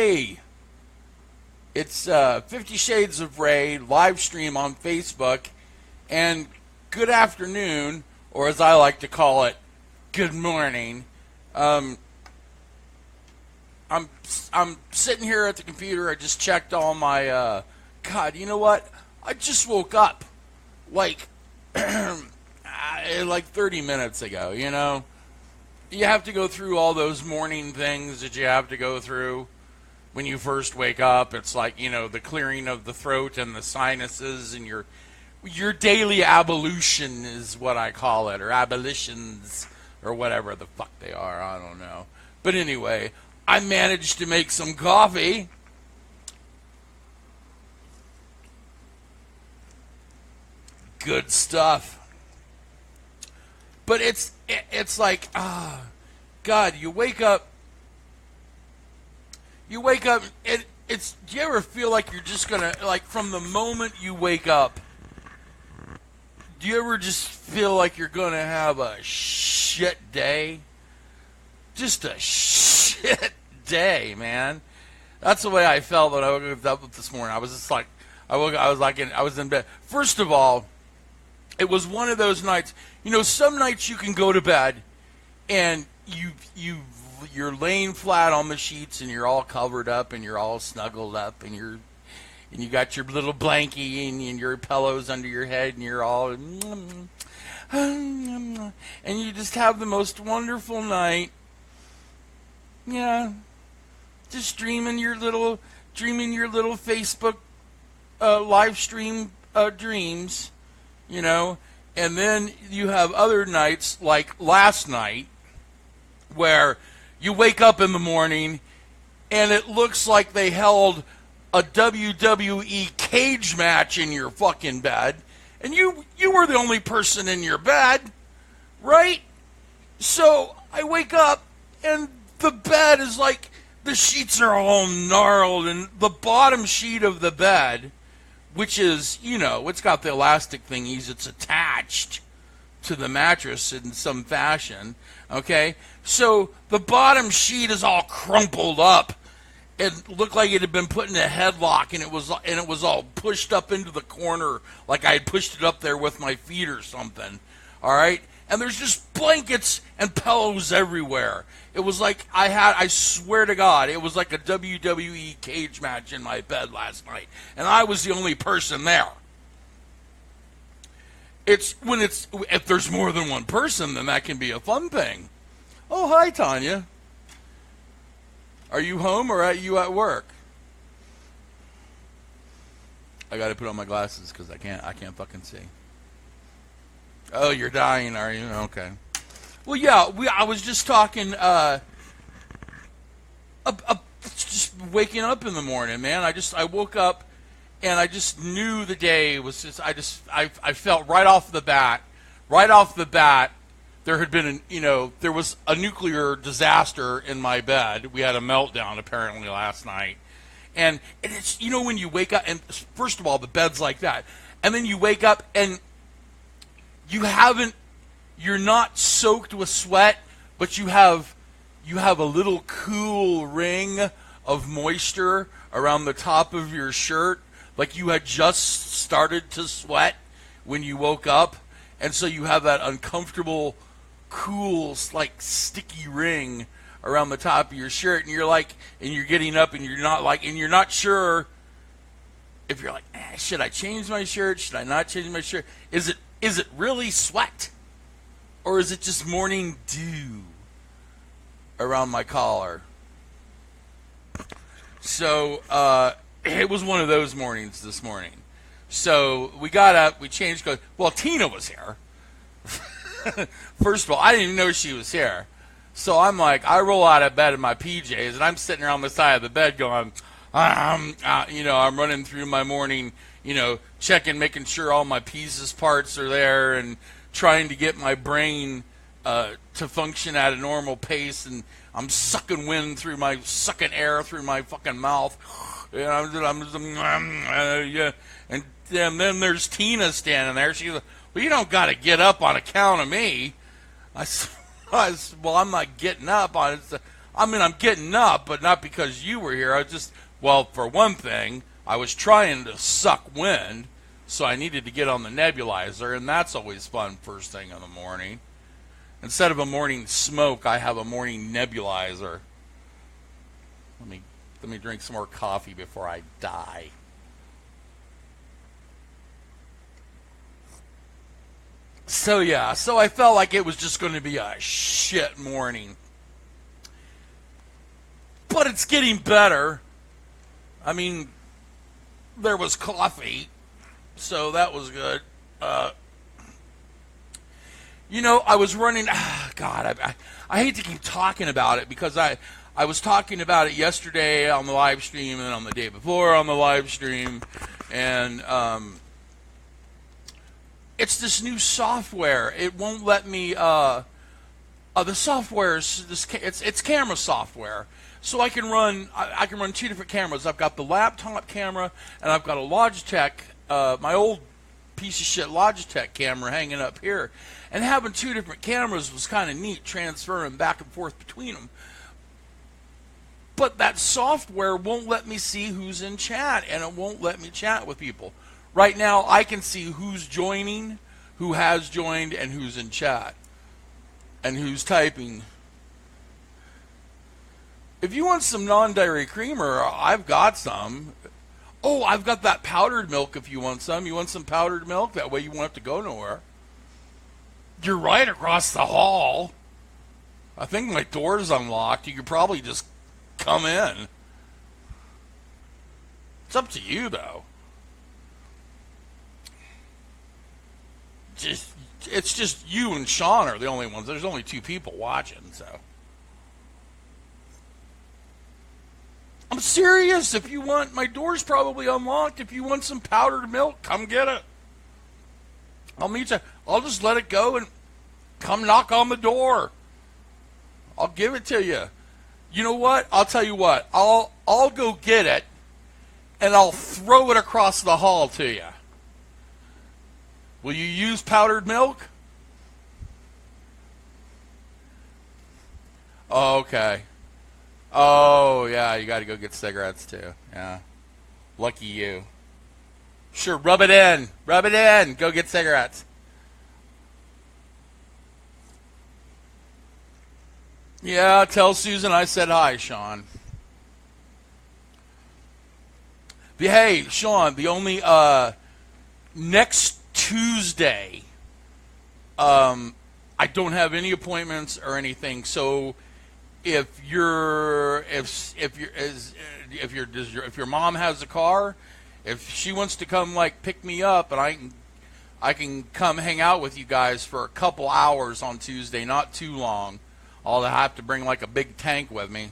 Hey, it's 50 Shades of Ray live stream on Facebook, and good afternoon, or as I like to call it, good morning. I'm sitting here at the computer. I just checked all my. God, you know what? I just woke up like like 30 minutes ago. You know, you have to go through all those morning things that you have to go through when you first wake up. It's like, you know, the clearing of the throat and the sinuses, and your daily ablution is what I call it, or ablutions, or whatever the fuck they are. I don't know. But anyway, I managed to make some coffee. Good stuff. But it's like, God, you wake up, and it's, do you ever feel like you're just gonna, like, from the moment you wake up, do you ever just feel like you're gonna have a shit day? Just a shit day, man. That's the way I felt when I woke up this morning. I was just like, I was in bed. First of all, it was one of those nights. You know, some nights you can go to bed and you're laying flat on the sheets and you're all covered up and you're all snuggled up and you got your little blankie and your pillows under your head and you're all and you just have the most wonderful night. Yeah, just dreaming your little Facebook live stream dreams, you know. And then you have other nights like last night where you wake up in the morning and it looks like they held a WWE cage match in your fucking bed, and you were the only person in your bed, right? So I wake up and the bed is like, the sheets are all gnarled, and the bottom sheet of the bed, which is, you know, it's got the elastic thingies, it's attached to the mattress in some fashion, okay? So the bottom sheet is all crumpled up. It looked like it had been put in a headlock, and it was all pushed up into the corner, like I had pushed it up there with my feet or something, all right? And there's just blankets and pillows everywhere. It was like I swear to God, it was like a WWE cage match in my bed last night, and I was the only person there. If there's more than one person, then that can be a fun thing. Oh, hi, Tanya. Are you home or are you at work? I got to put on my glasses because I can't fucking see. Oh, you're dying, are you? Okay. Well, yeah, I was just talking, just waking up in the morning, man. I woke up and I just knew the day was just, I felt right off the bat, there had been, there was a nuclear disaster in my bed. We had a meltdown apparently last night. And it's, when you wake up, and first of all, the bed's like that. And then you wake up and you're not soaked with sweat, but you have a little cool ring of moisture around the top of your shirt, like you had just started to sweat when you woke up, and so you have that uncomfortable, cool, like sticky ring around the top of your shirt, and you're getting up, and you're not sure if you're like, should I change my shirt? Should I not change my shirt? Is it really sweat? Or is it just morning dew around my collar? So, it was one of those mornings this morning. So, we got up, we changed clothes. Well, Tina was here. First of all, I didn't even know she was here. So, I'm like, I roll out of bed in my PJs, and I'm sitting around the side of the bed going, I'm running through my morning, checking, making sure all my pieces, parts are there, and trying to get my brain to function at a normal pace, and I'm sucking air through my fucking mouth, and then there's Tina standing there. She's like, well, you don't got to get up on account of me. I said, well, I'm not getting up. I mean, I'm getting up, but not because you were here. I just, well, for one thing, I was trying to suck wind, so I needed to get on the nebulizer, and that's always fun first thing in the morning. Instead of a morning smoke, I have a morning nebulizer. Let me drink some more coffee before I die. So yeah, so I felt like it was just going to be a shit morning. But it's getting better. I mean, there was coffee, so that was good. I was running. God, I hate to keep talking about it because I was talking about it yesterday on the live stream and on the day before on the live stream, and it's this new software. It won't let me. The software is it's camera software, so I can run two different cameras. I've got the laptop camera and I've got a Logitech, my old piece of shit Logitech camera hanging up here, and having two different cameras was kind of neat, transferring back and forth between them. But that software won't let me see who's in chat, and it won't let me chat with people. Right now, I can see who's joining, who has joined, and who's in chat, and who's typing. If you want some non-dairy creamer, I've got some. Oh, I've got that powdered milk if you want some. You want some powdered milk? That way you won't have to go nowhere. You're right across the hall. I think my door's unlocked. You could probably just come in. It's up to you, though. It's just you and Sean are the only ones. There's only two people watching, so. I'm serious. If you want, my door's probably unlocked. If you want some powdered milk, come get it. I'll meet you. I'll just let it go and come knock on the door. I'll give it to you. You know what? I'll tell you what. I'll go get it, and I'll throw it across the hall to you. Will you use powdered milk? Oh, okay. Oh, yeah, you got to go get cigarettes, too. Yeah. Lucky you. Sure, rub it in. Rub it in. Go get cigarettes. Yeah, tell Susan I said hi, Sean. But hey, Sean, the only, next Tuesday, I don't have any appointments or anything, so if your mom has a car, if she wants to come like pick me up, and I can come hang out with you guys for a couple hours on Tuesday, not too long. I'll have to bring like a big tank with me,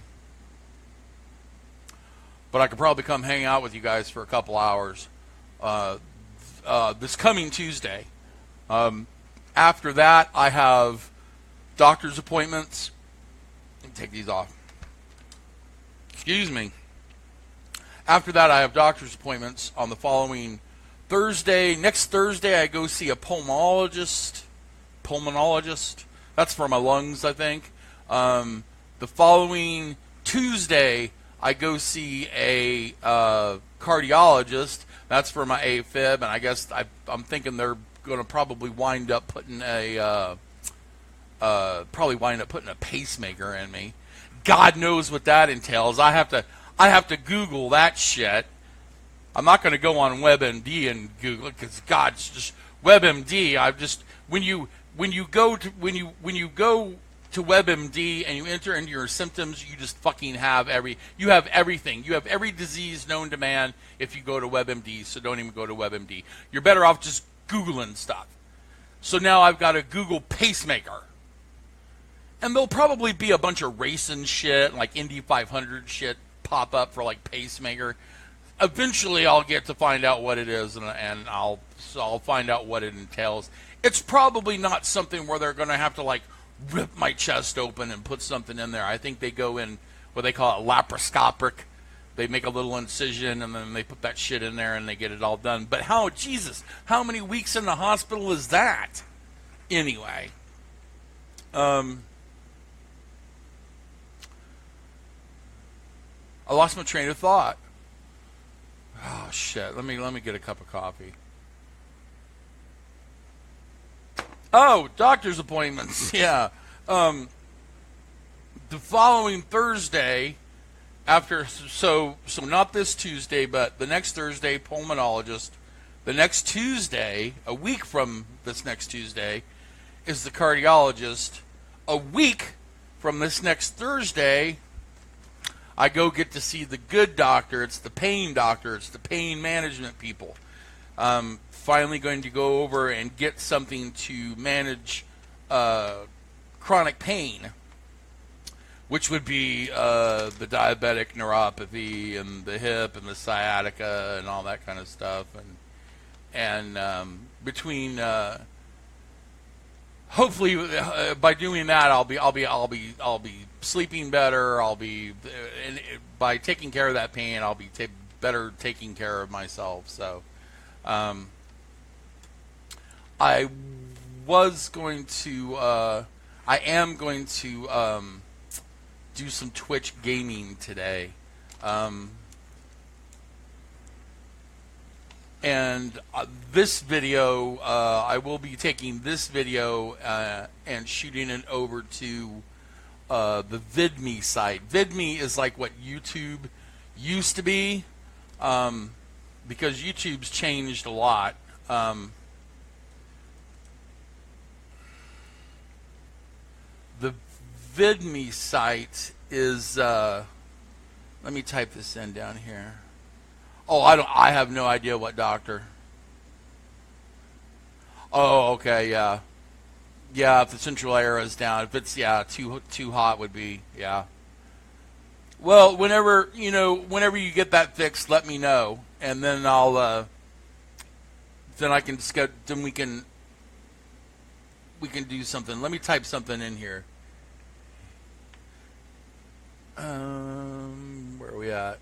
but I could probably come hang out with you guys for a couple hours this coming Tuesday. After that, I have doctor's appointments. Take these off. Excuse me. After that, I have doctor's appointments on the following Thursday. Next Thursday, I go see a pulmonologist. That's for my lungs, I think. The following Tuesday, I go see a cardiologist. That's for my AFib, and I guess I'm thinking they're going to probably wind up putting a pacemaker in me. God knows what that entails. I have to Google that shit. I'm not going to go on WebMD and Google it because God's just WebMD. When you go to WebMD and you enter into your symptoms, you just fucking have everything. You have every disease known to man if you go to WebMD. So don't even go to WebMD. You're better off just Googling stuff. So now I've got to Google pacemaker. And there'll probably be a bunch of racing shit, like Indy 500 shit, pop up for like pacemaker. Eventually, I'll get to find out what it is, and I'll find out what it entails. It's probably not something where they're going to have to like rip my chest open and put something in there. I think they go in what they call it laparoscopic. They make a little incision, and then they put that shit in there, and they get it all done. But how many weeks in the hospital is that? Anyway. I lost my train of thought. Oh shit! Let me get a cup of coffee. Oh, doctor's appointments. Yeah. The following Thursday, so not this Tuesday, but the next Thursday, pulmonologist. The next Tuesday, a week from this next Tuesday, is the cardiologist. A week from this next Thursday, I go get to see the good doctor. It's the pain doctor. It's the pain management people. Finally going to go over and get something to manage chronic pain, which would be the diabetic neuropathy and the hip and the sciatica and all that kind of stuff. And between hopefully by doing that, I'll be sleeping better. And by taking care of that pain, I'll be better taking care of myself. So I am going to do some Twitch gaming today. And this video, I will be taking this video and shooting it over to the VidMe site. VidMe is like what YouTube used to be, because YouTube's changed a lot. The VidMe site is, let me type this in down here. Oh, I have no idea what doctor. Oh, okay, yeah. Yeah, if the central air is down, if it's, too hot would be, yeah. Well, whenever you get that fixed, let me know, and then then I can then we can do something. Let me type something in here. Where are we at?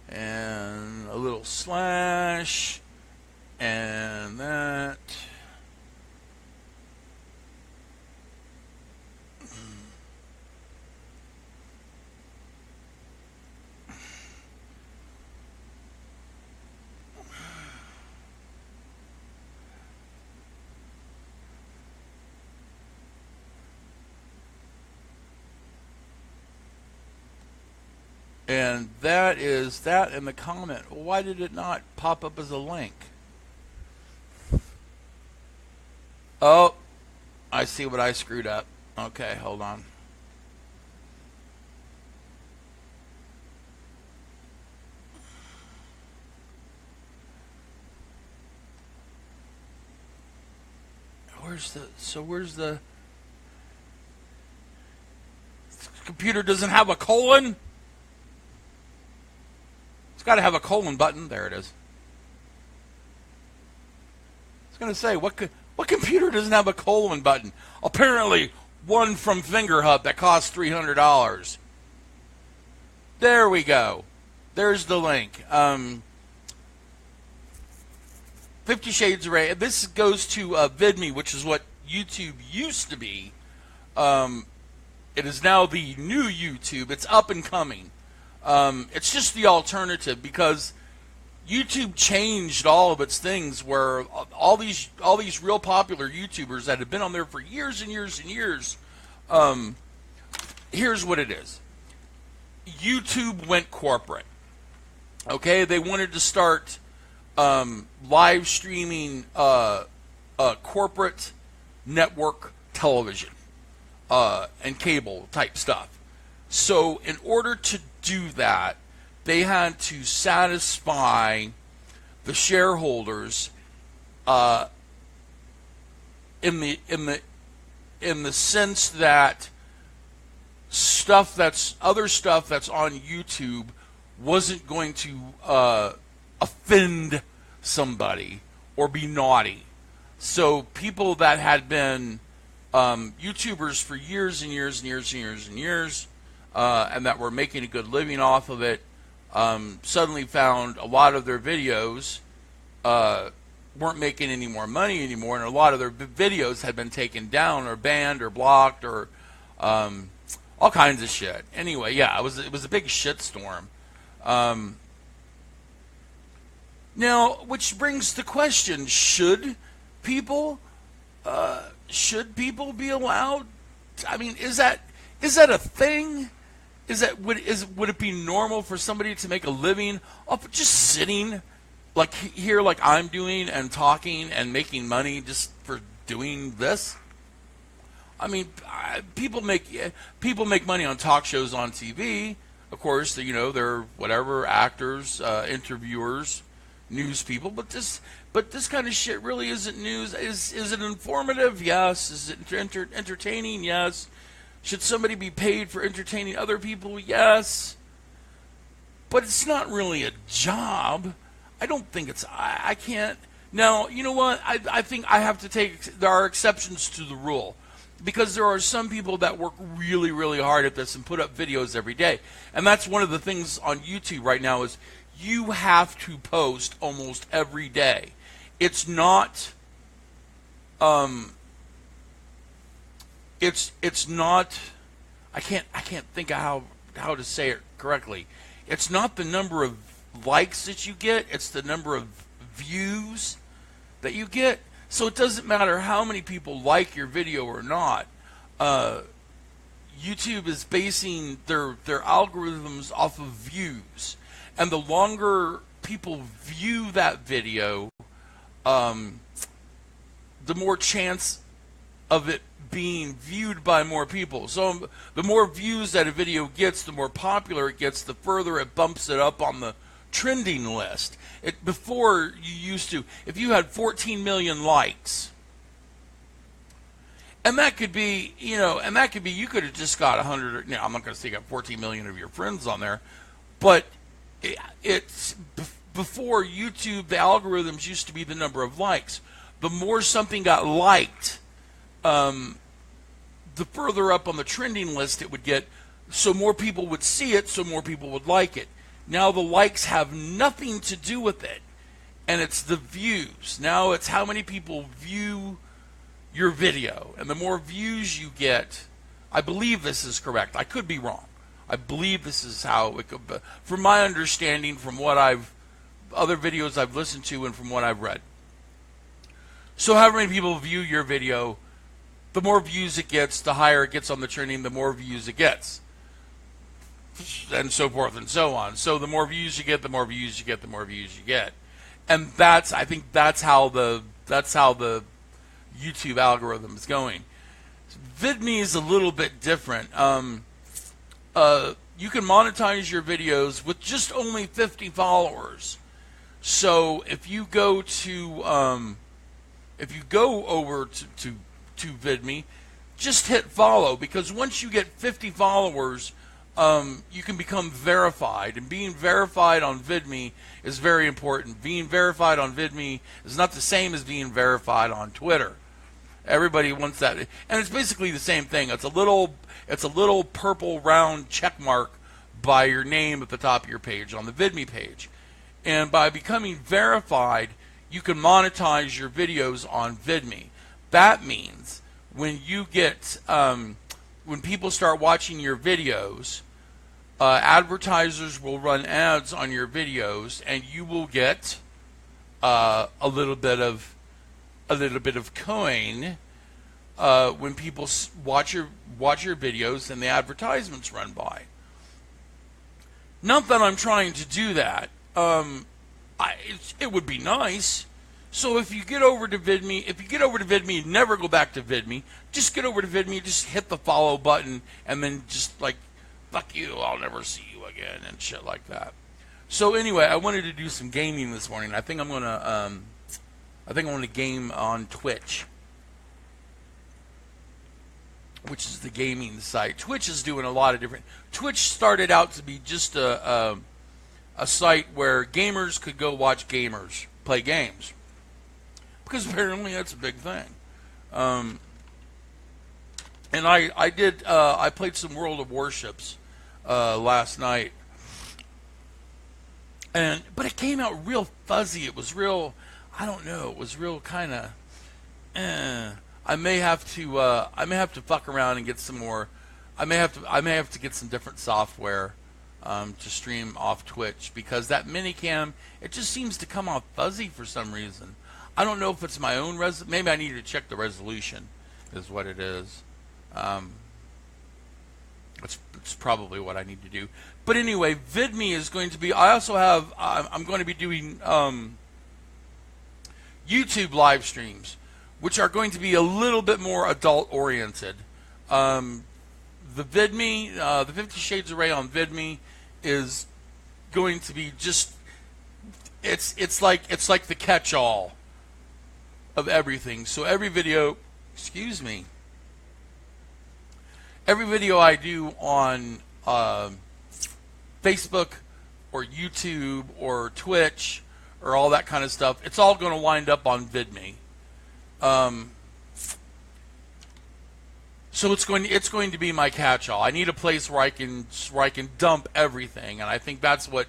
And a little slash, and that. And that is that in the comment. Why did it not pop up as a link? Oh, I see what I screwed up. Okay, hold on. Where's the computer doesn't have a colon? It's got to have a colon button. There it is. I was going to say, what computer doesn't have a colon button? Apparently, one from Fingerhut that costs $300. There we go. There's the link. 50 Shades of Ray. This goes to VidMe, which is what YouTube used to be. It is now the new YouTube. It's up and coming. It's just the alternative, because YouTube changed all of its things, where all these real popular YouTubers that have been on there for years and years and years, here's what it is. YouTube went corporate. Okay, they wanted to start live streaming corporate network television and cable type stuff. So in order to do that, they had to satisfy the shareholders in the sense that other stuff that's on YouTube wasn't going to offend somebody or be naughty. So people that had been YouTubers for years and years and years and years and years, and that were making a good living off of it, suddenly found a lot of their videos weren't making any more money anymore, and a lot of their videos had been taken down or banned or blocked or all kinds of shit. Anyway, yeah, it was a big shitstorm. Now, which brings the question: should people be allowed? I mean, is that a thing? Would it be normal for somebody to make a living off just sitting like here, like I'm doing, and talking and making money just for doing this? I mean, people make money on talk shows on TV. Of course, they're whatever actors, interviewers, news people. But this kind of shit really isn't news. Is it informative? Yes. Is it entertaining? Yes. Should somebody be paid for entertaining other people? Yes. But it's not really a job. I don't think it's. I can't. Now, you know what? I think I have to take. There are exceptions to the rule. Because there are some people that work really, really hard at this and put up videos every day. And that's one of the things on YouTube right now is you have to post almost every day. It's not it's not I can't think of how to say it correctly. It's not the number of likes that you get, it's the number of views that you get. So it doesn't matter how many people like your video or not. YouTube is basing their algorithms off of views. And the longer people view that video, the more chance of it being viewed by more people. So the more views that a video gets, the more popular it gets, the further it bumps it up on the trending list. Before you used to, if you had 14 million likes, and that could be, you could have just got 100. I'm not going to say you got 14 million of your friends on there, but it's before YouTube, the algorithms used to be the number of likes. The more something got liked, the further up on the trending list it would get, so more people would see it, so more people would like it. Now the likes have nothing to do with it, and it's the views. Now it's how many people view your video, and the more views you get, I believe this is correct. I could be wrong. I believe this is how it could be, from my understanding, from what other videos I've listened to, and from what I've read. So however many people view your video, the more views it gets, the higher it gets on the trending, the more views it gets. And so forth and so on. So the more views you get, the more views you get, the more views you get. And I think that's how the YouTube algorithm is going. VidMe is a little bit different. You can monetize your videos with just only 50 followers. So if you go over to VidMe, just hit follow, because once you get 50 followers, you can become verified, and being verified on VidMe is very important. Being verified on VidMe is not the same as being verified on Twitter. Everybody wants that, and it's basically the same thing. It's a little purple round check mark by your name at the top of your page on the VidMe page, and by becoming verified, you can monetize your videos on VidMe. That means when you get when people start watching your videos, advertisers will run ads on your videos, and you will get a little bit of coin when people watch your videos and the advertisements run by. Not that I'm trying to do that. It would be nice. So if you get over to VidMe, never go back to VidMe. Just get over to VidMe, just hit the follow button, and then just like, fuck you, I'll never see you again, and shit like that. So anyway, I wanted to do some gaming this morning. I think I'm gonna game on Twitch, which is the gaming site. Twitch is doing a lot of different. Twitch started out to be just a site where gamers could go watch gamers play games, because apparently that's a big thing. And I played some World of Warships last night, but it came out real fuzzy. It was real. I don't know. It was real kind of. I may have to fuck around and get some more. I may have to get some different software to stream off Twitch, because that minicam, it just seems to come off fuzzy for some reason. I don't know if it's my own maybe I need to check the resolution, is what it is. It's probably what I need to do. But anyway, VidMe is going to be. I'm going to be doing YouTube live streams, which are going to be a little bit more adult oriented. The VidMe, the 50 Shades Array on VidMe is going to be just. It's like the catch-all of everything. So every video, every video I do on Facebook or YouTube or Twitch or all that kind of stuff, it's all going to wind up on VidMe. So it's going to be my catch-all. I need a place where I can dump everything, and I think that's what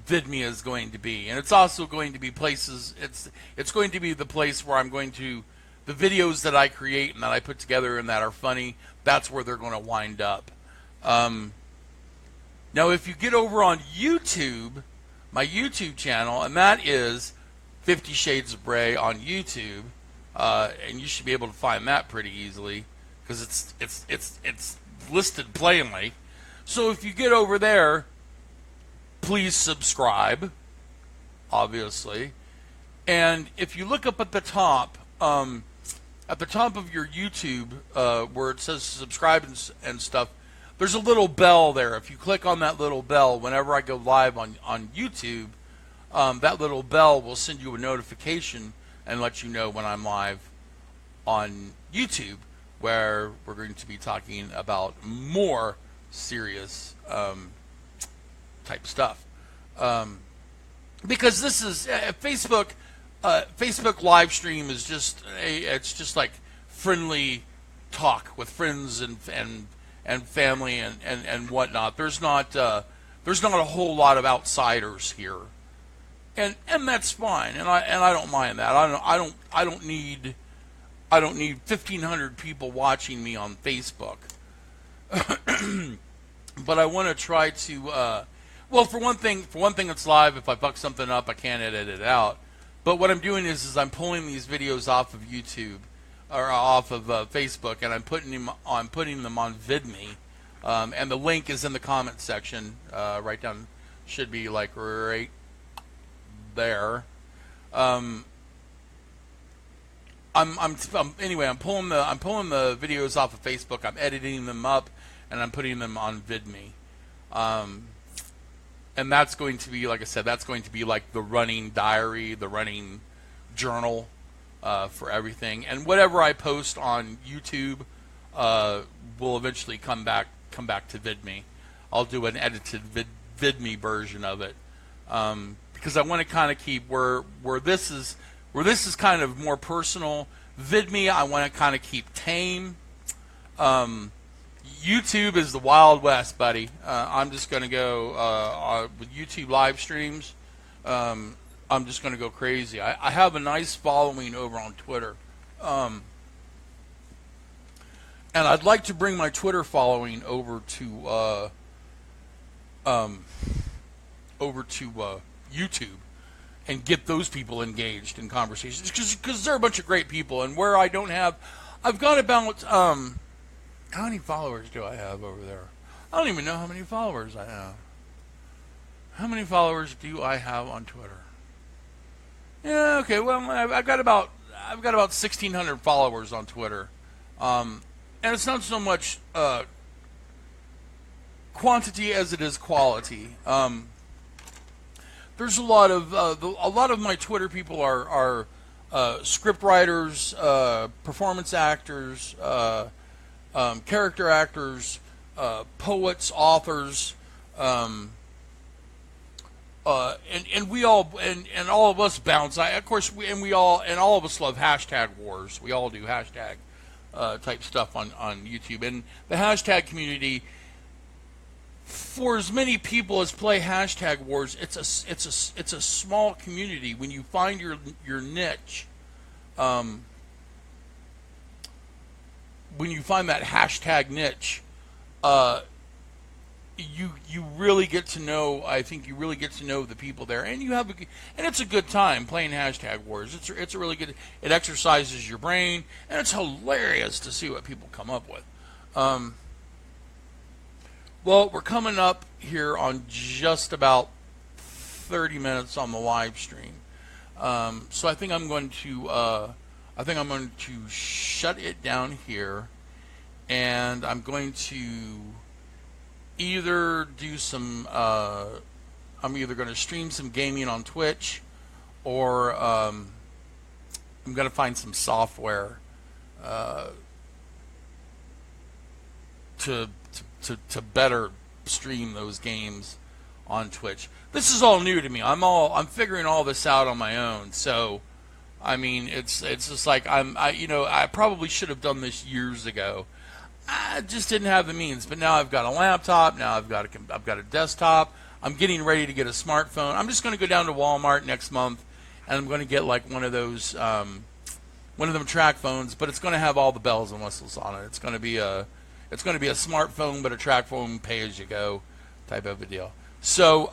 VidMe is going to be. And it's also going to be places. It's going to be the place where I'm going to, the videos that I create and that I put together and that are funny, that's where they're going to wind up. Now, if you get over on YouTube, my YouTube channel, and that is 50 Shades of Grey on YouTube, and you should be able to find that pretty easily because it's listed plainly. So if you get over there, please subscribe, obviously. And if you look up at the top of your YouTube, where it says subscribe and stuff, there's a little bell there. If you click on that little bell, whenever I go live on YouTube, that little bell will send you a notification and let you know when I'm live on YouTube, where we're going to be talking about more serious type stuff. Because this is Facebook live stream is it's just like friendly talk with friends and family and whatnot. There's not a whole lot of outsiders here, and that's fine. And I don't mind that. I don't need 1,500 people watching me on Facebook. But I want to try to. Well, for one thing, it's live. If I fuck something up, I can't edit it out. But what I'm doing is I'm pulling these videos off of YouTube or off of Facebook, and I'm putting them on VidMe, and the link is in the comment section. Right down, should be like right there. Anyway, I'm pulling the videos off of Facebook. I'm editing them up, and I'm putting them on VidMe. And that's going to be, like I said, that's going to be like the running diary, the running journal for everything. And whatever I post on YouTube will eventually come back to VidMe. I'll do an edited VidMe version of it because I want to kind of keep where this is kind of more personal. VidMe I want to kind of keep tame. YouTube is the Wild West, buddy. I'm just going to go with YouTube live streams. I'm just going to go crazy. I have a nice following over on Twitter, and I'd like to bring my Twitter following over to YouTube and get those people engaged in conversations because they're a bunch of great people. And where I don't have, I've got about how many followers do I have over there? I don't even know how many followers I have. How many followers do I have on Twitter? Yeah, okay. Well, I've got about 1,600 followers on Twitter, and it's not so much quantity as it is quality. There's a lot of my Twitter people are script writers, performance actors. Character actors, poets, authors, and we all and all of us bounce. All of us love hashtag wars. We all do hashtag type stuff on YouTube, and the hashtag community for as many people as play hashtag wars, it's a small community. When you find your niche, when you find that hashtag niche, you really get to know. I think you really get to know the people there, and and it's a good time playing hashtag wars. It's a really good. It exercises your brain, and it's hilarious to see what people come up with. Well, we're coming up here on just about 30 minutes on the live stream, so I think I'm going to shut it down here, and I'm going to either do some. I'm either going to stream some gaming on Twitch, or I'm going to find some software to better stream those games on Twitch. This is all new to me. I'm figuring all this out on my own. So, I mean, it's just like I probably should have done this years ago. I just didn't have the means. But now I've got a laptop. Now I've got a desktop. I'm getting ready to get a smartphone. I'm just going to go down to Walmart next month, and I'm going to get like one of those one of them track phones. But it's going to have all the bells and whistles on it. It's going to be a smartphone, but a track phone, pay as you go type of a deal. So,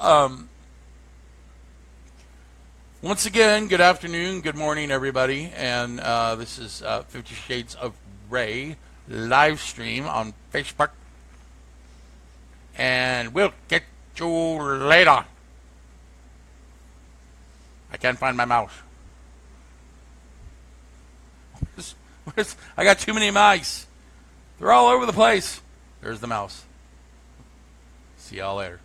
once again, good afternoon, good morning, everybody, and this is 50 Shades of Ray live stream on Facebook, and we'll get you later. I can't find my mouse. I got too many mice. They're all over the place. There's the mouse. See y'all later.